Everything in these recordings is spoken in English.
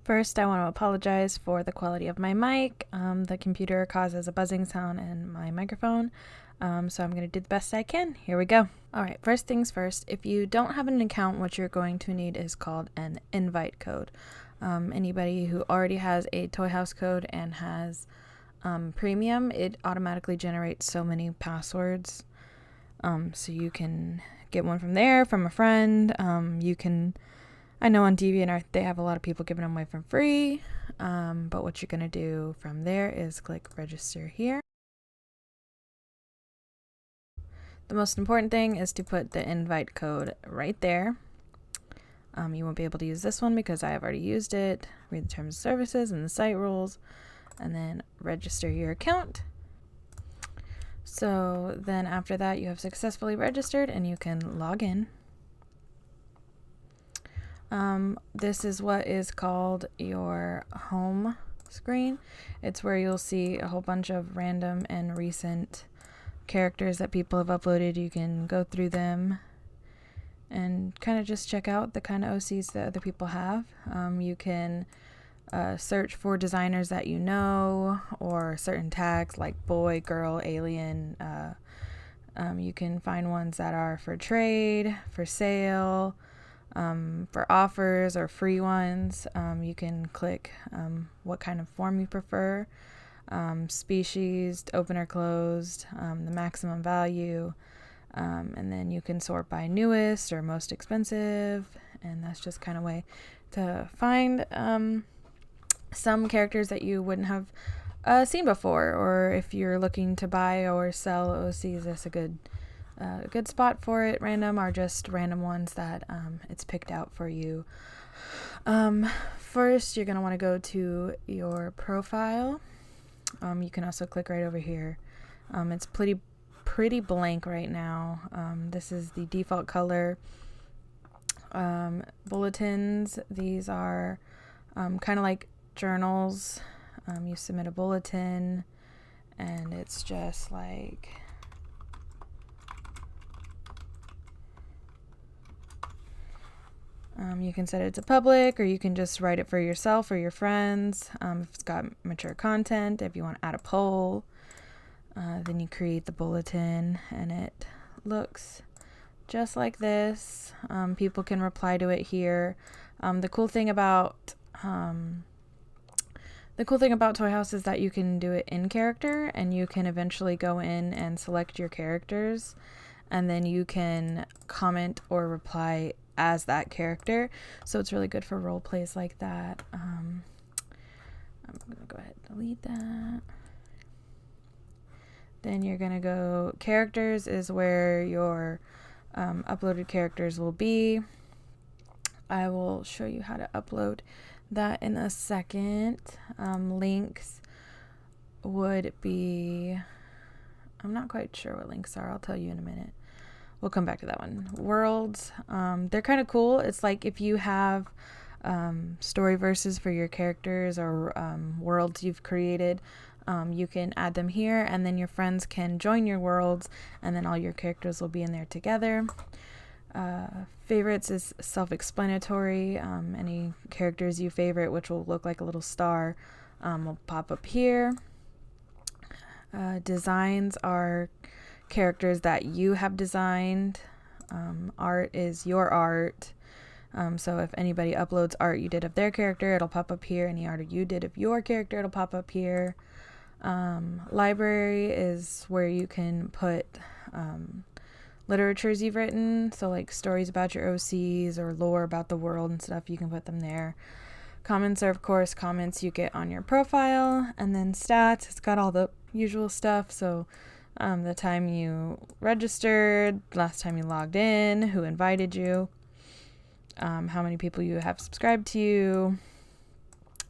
First, I want to apologize for the quality of my mic. The computer causes a buzzing sound in my microphone, so I'm going to do the best I can. Here we go. Alright, first things first, if you don't have an account, what you're going to need is called an invite code. Anybody who already has a Toy House code and has premium, it automatically generates so many passwords. So you can get one from there, from a friend. I know on DeviantArt they have a lot of people giving them away for free, but what you're going to do from there is click register here. The most important thing is to put the invite code right there. You won't be able to use this one because I have already used it. Read the terms of services and the site rules, and then register your account. So then after that, you have successfully registered and you can log in. This is what is called your home screen. It's where you'll see a whole bunch of random and recent characters that people have uploaded. You can go through them and kind of just check out the kind of OCs that other people have. You can search for designers that you know, or certain tags like boy, girl, alien. You can find ones that are for trade, for sale, for offers or free ones. You can click what kind of form you prefer, species, open or closed, the maximum value, and then you can sort by newest or most expensive, and that's just kind of way to find some characters that you wouldn't have seen before, or if you're looking to buy or sell OCs, that's a good spot for it. Random are just random ones that it's picked out for you. First, you're going to want to go to your profile. You can also click right over here. It's pretty blank right now. This is the default color. Bulletins, these are kind of like journals. You submit a bulletin and it's just like you can set it to public, or you can just write it for yourself or your friends. If it's got mature content, if you want to add a poll, then you create the bulletin and it looks just like this. People can reply to it here. The cool thing about Toy House is that you can do it in character, and you can eventually go in and select your characters, and then you can comment or reply as that character. So it's really good for role plays like that. I'm gonna go ahead and delete that. Then you're gonna go characters is where your uploaded characters will be. I will show you how to upload that in a second. Links would be, I'm not quite sure what links are. I'll tell you in a minute. We'll come back to that one. Worlds, they're kind of cool. It's like if you have story verses for your characters, or worlds you've created, you can add them here, and then your friends can join your worlds, and then all your characters will be in there together. Favorites is self-explanatory. Any characters you favorite, which will look like a little star, will pop up here. Designs are characters that you have designed. Art is your art. So if anybody uploads art you did of their character, it'll pop up here. Any art you did of your character, it'll pop up here. Library is where you can put literatures you've written, so like stories about your OCs or lore about the world and stuff, you can put them there. Comments are, of course, comments you get on your profile. And then stats, it's got all the usual stuff. So the time you registered, last time you logged in, who invited you, how many people you have subscribed to you,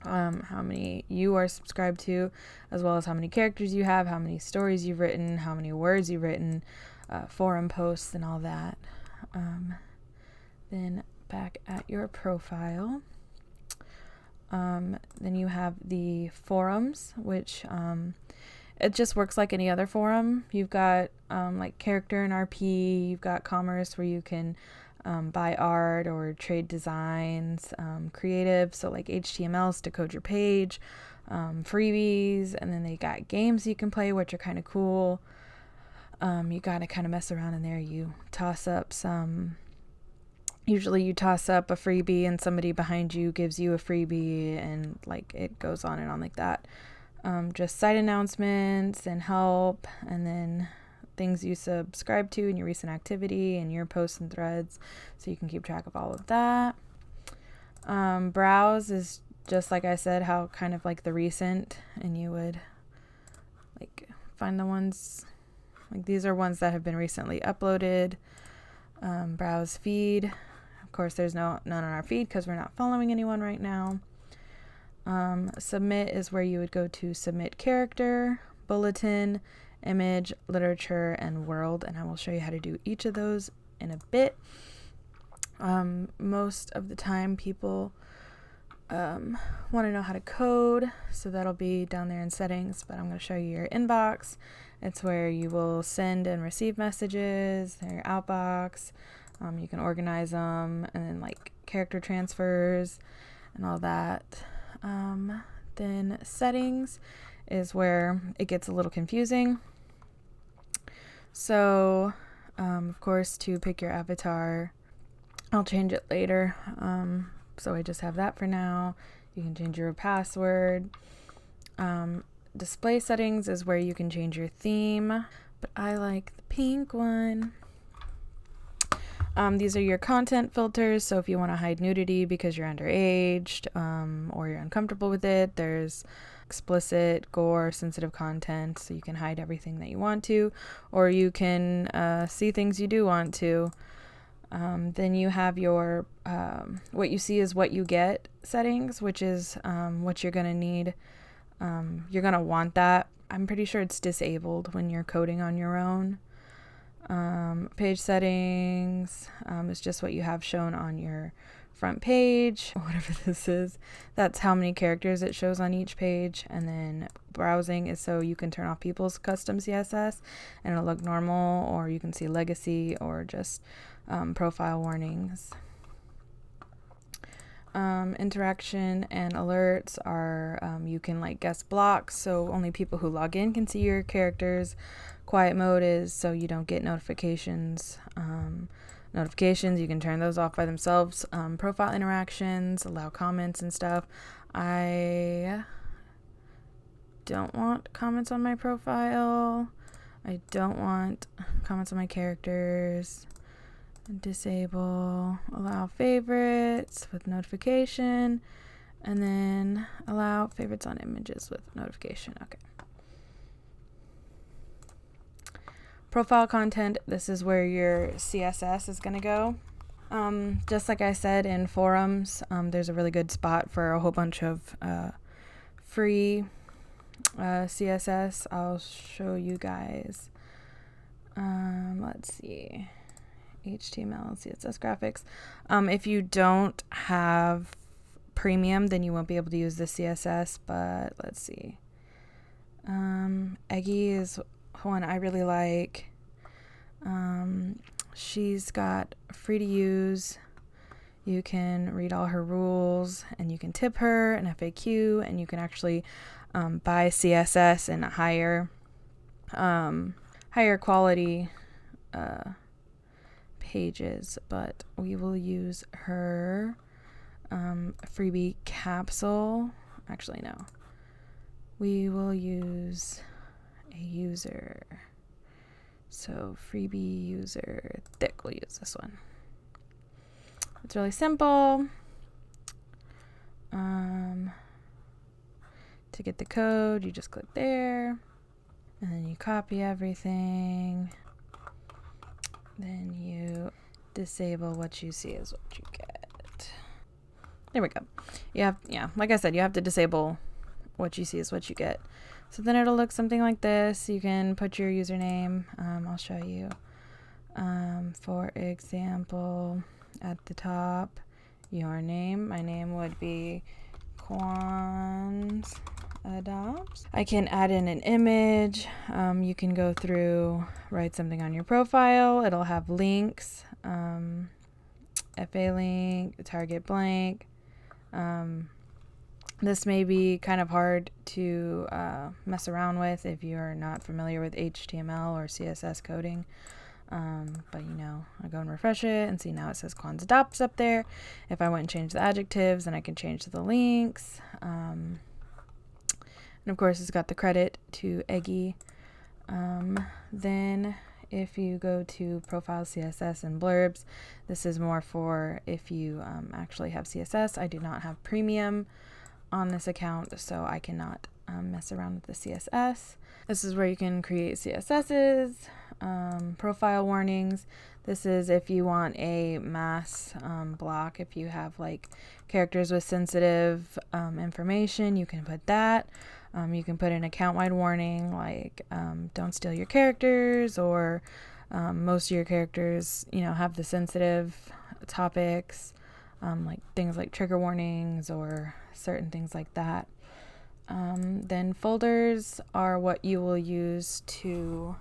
how many you are subscribed to, as well as how many characters you have, how many stories you've written, how many words you've written, forum posts and all that. Then back at your profile, then you have the forums, which it just works like any other forum. You've got like character and RP, you've got commerce where you can buy art or trade designs, creative, so like HTMLs to code your page, freebies, and then they got games you can play, which are kind of cool. You got to kind of mess around in there. You toss up usually you toss up a freebie and somebody behind you gives you a freebie, and like it goes on and on like that. Just site announcements and help, and then things you subscribe to and your recent activity and your posts and threads, so you can keep track of all of that. Browse is just like I said, how kind of like the recent, and you would like find the ones, like these are ones that have been recently uploaded. Browse feed. Of course, there's none on our feed because we're not following anyone right now. Submit is where you would go to submit character, bulletin, image, literature, and world, and I will show you how to do each of those in a bit. Most of the time people want to know how to code, so that'll be down there in settings, but I'm going to show you your inbox. It's where you will send and receive messages, your outbox. You can organize them, and then like character transfers and all that. Then settings is where it gets a little confusing. So, of course, to pick your avatar, I'll change it later. So I just have that for now. You can change your password. Display settings is where you can change your theme, but I like the pink one. These are your content filters, so if you want to hide nudity because you're underage, or you're uncomfortable with it, there's explicit, gore, sensitive content, so you can hide everything that you want to, or you can see things you do want to. Then you have your what you see is what you get settings, which is what you're going to need. You're going to want that. I'm pretty sure it's disabled when you're coding on your own. Page settings is just what you have shown on your front page, whatever this is. That's how many characters it shows on each page. And then browsing is so you can turn off people's custom CSS and it'll look normal, or you can see legacy or just profile warnings. Interaction and alerts are you can like guest blocks, so only people who log in can see your characters. Quiet mode is so you don't get notifications. Notifications, you can turn those off by themselves. Profile interactions, allow comments and stuff. I don't want comments on my profile. I don't want comments on my characters. Disable, allow favorites with notification, and then allow favorites on images with notification. Okay. Profile content, this is where your CSS is going to go. Just like I said in forums, there's a really good spot for a whole bunch of free CSS. I'll show you guys. Let's see. HTML, CSS graphics. If you don't have premium, then you won't be able to use the CSS, but let's see. Eggy is one I really like. She's got free to use. You can read all her rules, and you can tip her an FAQ, and you can actually buy CSS in a higher quality pages, but we will use her freebie capsule. Actually, no. We will use a user. So freebie user thick, we'll use this one. It's really simple. To get the code, you just click there, and then you copy everything. Then you disable what you see is what you get. There we go. Like I said, you have to disable what you see is what you get. So then it'll look something like this. You can put your username. I'll show you. For example, at the top, your name. My name would be Quans Adopts. I can add in an image. You can go through, write something on your profile. It'll have links. FA link, target blank. This may be kind of hard to mess around with if you're not familiar with HTML or CSS coding. But I go and refresh it and see now it says Quan's Adopts up there. If I went and change the adjectives, then I can change the links. And of course, it's got the credit to Eggy. Then if you go to Profile CSS and Blurbs, this is more for if you actually have CSS. I do not have premium on this account, so I cannot mess around with the CSS. This is where you can create CSSs, profile warnings. This is if you want a mass block. If you have like characters with sensitive information, you can put that. You can put an account-wide warning like don't steal your characters, or most of your characters have the sensitive topics, like things like trigger warnings or certain things like that. Then folders are what you will use to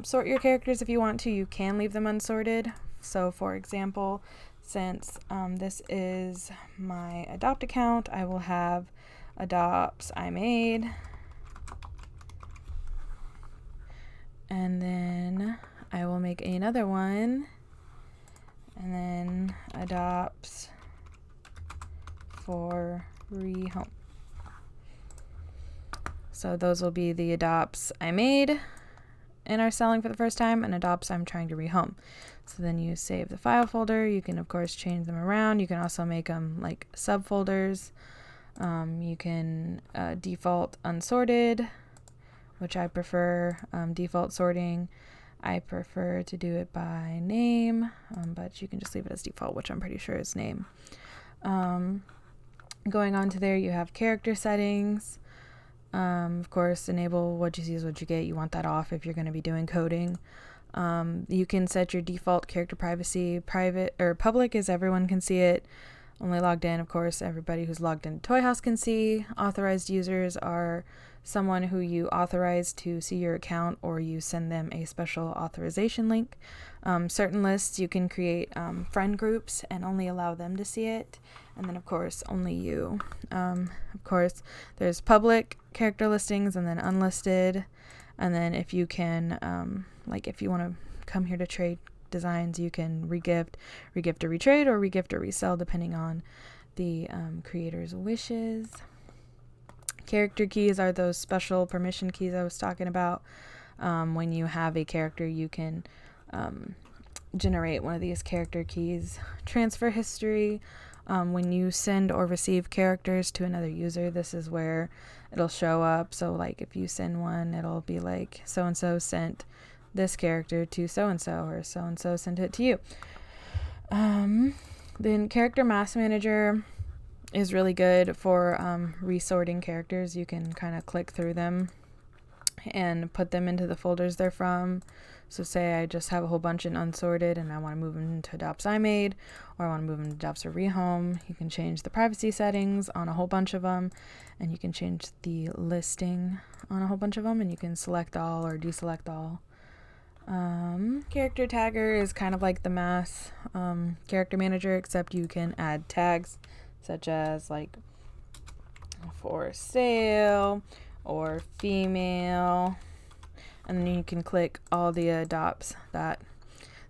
sort your characters. If you want to, you can leave them unsorted. So for example, since this is my adopt account, I will have adopts I made, and then I will make another one, and then adopts for rehome. So those will be the adopts I made and are selling for the first time, and adopts I'm trying to rehome. So then you save the file folder. You can of course change them around. You can also make them like subfolders. You can default unsorted, which I prefer. Default sorting, I prefer to do it by name, but you can just leave it as default, which I'm pretty sure is name. Going on to there, you have character settings. Of course, enable what you see is what you get. You want that off if you're going to be doing coding. You can set your default character privacy. Private or public is everyone can see it. Only logged in, of course, everybody who's logged into Toyhou.se can see. Authorized users are someone who you authorize to see your account, or you send them a special authorization link. Certain lists you can create friend groups and only allow them to see it. And then, of course, only you. Of course, there's public character listings and then unlisted. And then if you can, like if you want to come here to trade designs, you can regift or retrade, or regift or resell, depending on the creator's wishes. Character keys are those special permission keys I was talking about. When you have a character, you can generate one of these character keys. Transfer history. When you send or receive characters to another user, this is where it'll show up. So like if you send one, it'll be like so-and-so sent this character to so-and-so, or so-and-so sent it to you. Then character mass manager is really good for resorting characters. You can kind of click through them and put them into the folders they're from. So say I just have a whole bunch in unsorted and I want to move them into adopts I made, or I want to move them to adopts or rehome. You can change the privacy settings on a whole bunch of them, and you can change the listing on a whole bunch of them, and you can select all or deselect all. Character tagger is kind of like the mass character manager, except you can add tags such as like for sale or female, and then you can click all the adopts that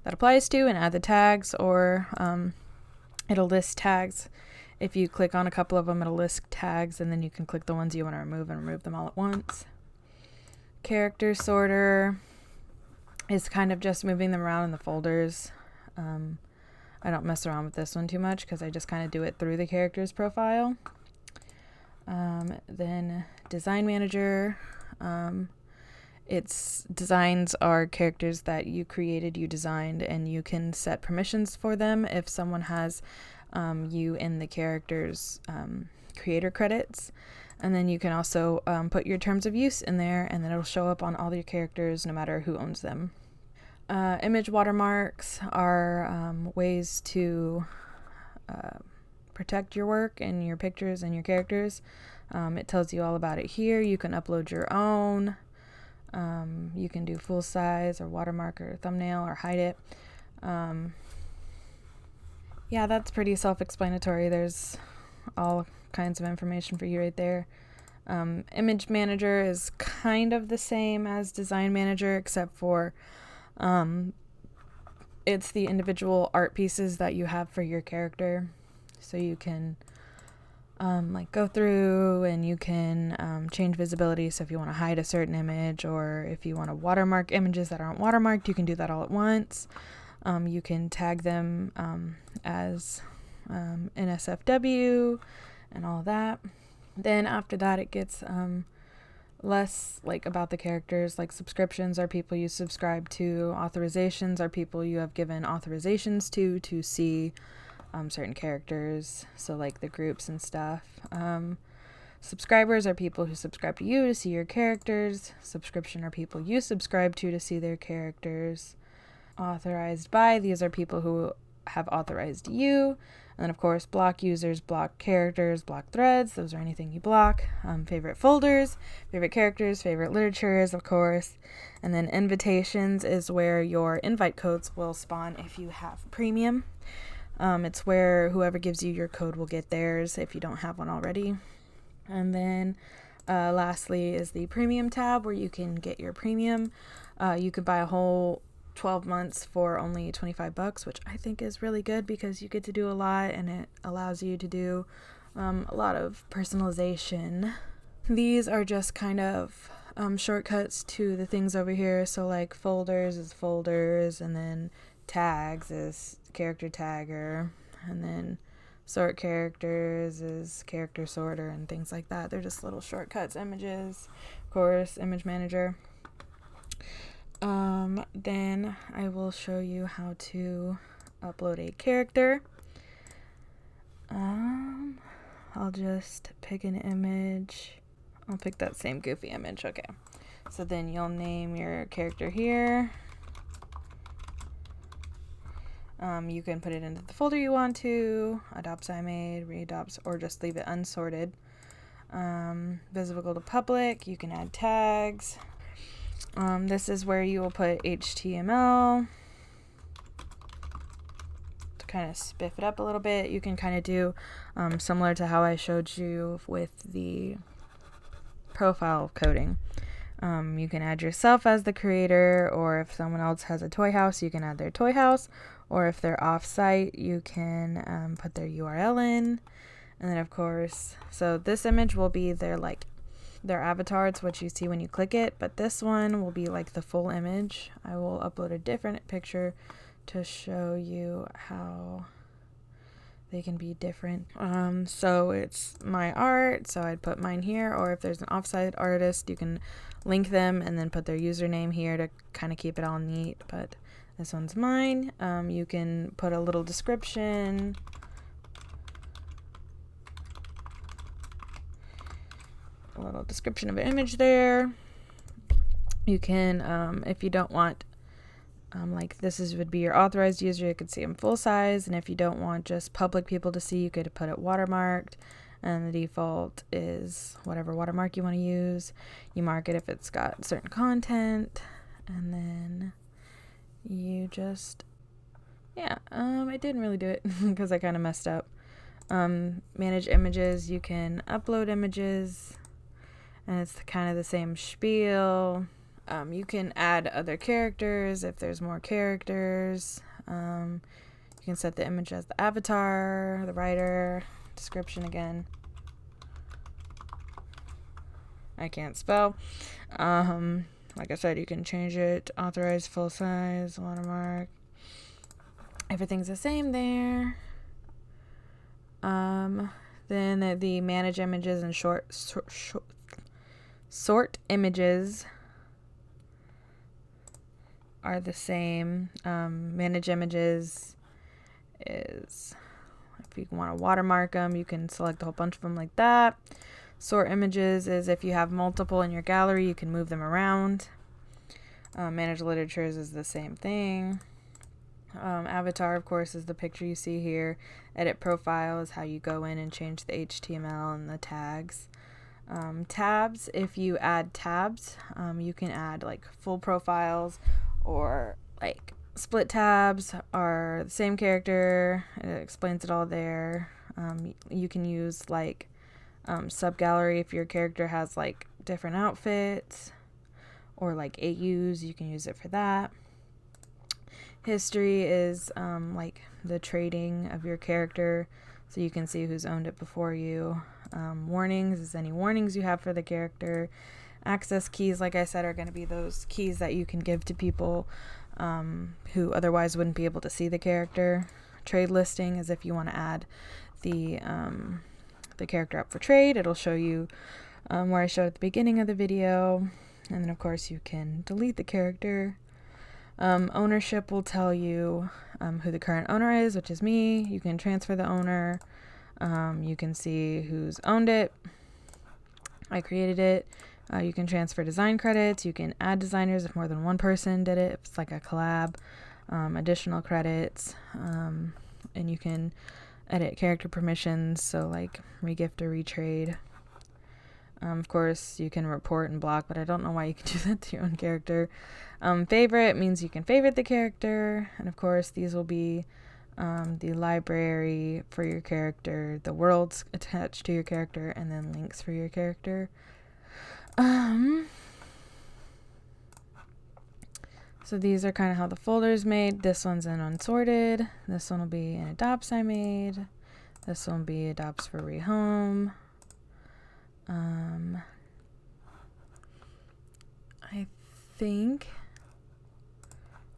applies to and add the tags, or it'll list tags. If you click on a couple of them, it'll list tags, and then you can click the ones you want to remove and remove them all at once. Character sorter is kind of just moving them around in the folders. I don't mess around with this one too much because I just kind of do it through the character's profile. Then design manager. Its designs are characters that you created, you designed, and you can set permissions for them if someone has you in the character's creator credits. And then you can also put your terms of use in there, and then it'll show up on all your characters no matter who owns them. Image watermarks are ways to protect your work and your pictures and your characters. It tells you all about it here. You can upload your own. You can do full size or watermark or thumbnail or hide it. Yeah, that's pretty self-explanatory. There's all kinds of information for you right there. Image manager is kind of the same as design manager, except for it's the individual art pieces that you have for your character. So you can like go through and you can change visibility. So if you want to hide a certain image, or if you want to watermark images that aren't watermarked, you can do that all at once. You can tag them as NSFW and all that. Then after that, it gets less like about the characters. Like subscriptions are people you subscribe to. Authorizations are people you have given authorizations to see certain characters. So like the groups and stuff. Subscribers are people who subscribe to you to see your characters. Subscription are people you subscribe to see their characters. Authorized by, these are people who have authorized you. And then of course block users, block characters, block threads, those are anything you block. Favorite folders, favorite characters, favorite literatures, of course. And then invitations is where your invite codes will spawn if you have premium. It's where whoever gives you your code will get theirs if you don't have one already. And then lastly is the premium tab, where you can get your premium. You could buy a whole 12 months for only $25, which I think is really good because you get to do a lot and it allows you to do a lot of personalization. These are just kind of shortcuts to the things over here. So like folders is folders, and then tags is character tagger, and then sort characters is character sorter and things like that. They're just little shortcuts. Images, of course, image manager. Then I will show you how to upload a character. I'll just pick an image. I'll pick that same goofy image. Okay. So then you'll name your character here. You can put it into the folder you want to, adopts I made, readopts, or just leave it unsorted. Visible to public, you can add tags. This is where you will put HTML to kind of spiff it up a little bit. You can kind of do similar to how I showed you with the profile coding. You can add yourself as the creator, or if someone else has a toy house, you can add their toy house, or if they're off-site, you can put their URL in. And then of course, so this image will be their avatar. It's what you see when you click it, but this one will be like the full image. I will upload a different picture to show you how they can be different. So it's my art, so I'd put mine here, or if there's an offsite artist, you can link them and then put their username here to kind of keep it all neat. But this one's mine. You can put a little description. A little description of an image there. You can, if you don't want, like would be your authorized user, you could see them full size, and if you don't want just public people to see, you could put it watermarked, and the default is whatever watermark you want to use. You mark it if it's got certain content, and then you just, I didn't really do it because I kind of messed up. Manage images, you can upload images, and it's kind of the same spiel. You can add other characters if there's more characters. You can set the image as the avatar, the writer, description again. I can't spell. Like I said, you can change it, authorize full size, watermark. Everything's the same there. Then the manage images and sort images are the same. Manage images is if you want to watermark them, you can select a whole bunch of them like that. Sort images is if you have multiple in your gallery, you can move them around. Manage literatures is the same thing. Avatar, of course, is the picture you see here. Edit profile is how you go in and change the HTML and the tags. Tabs, if you add tabs, you can add like full profiles or like split tabs are the same character. It explains it all there. You can use like sub gallery if your character has like different outfits or like AUs, you can use it for that. History is like the trading of your character, so you can see who's owned it before you. Warnings is any warnings you have for the character. Access keys, like I said, are going to be those keys that you can give to people who otherwise wouldn't be able to see the character. Trade listing is if you want to add the character up for trade. It'll show you where I showed at the beginning of the video. And then, of course, you can delete the character. Ownership will tell you who the current owner is, which is me. You can transfer the owner. You can see who's owned it. I created it. You can transfer design credits. You can add designers if more than one person did it. If it's like a collab. Additional credits. And you can edit character permissions. So like regift or retrade. Of course, you can report and block, but I don't know why you can do that to your own character. Favorite means you can favorite the character. And of course, these will be the library for your character, the worlds attached to your character, and then links for your character. So these are kind of how the folder's made. This one's in unsorted. This one will be in adopts I made. This one will be adopts for rehome. I think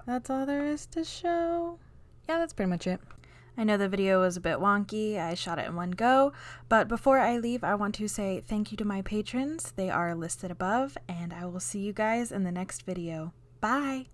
that's all there is to show. Yeah, that's pretty much it. I know the video was a bit wonky. I shot it in one go, but before I leave, I want to say thank you to my patrons. They are listed above, and I will see you guys in the next video. Bye!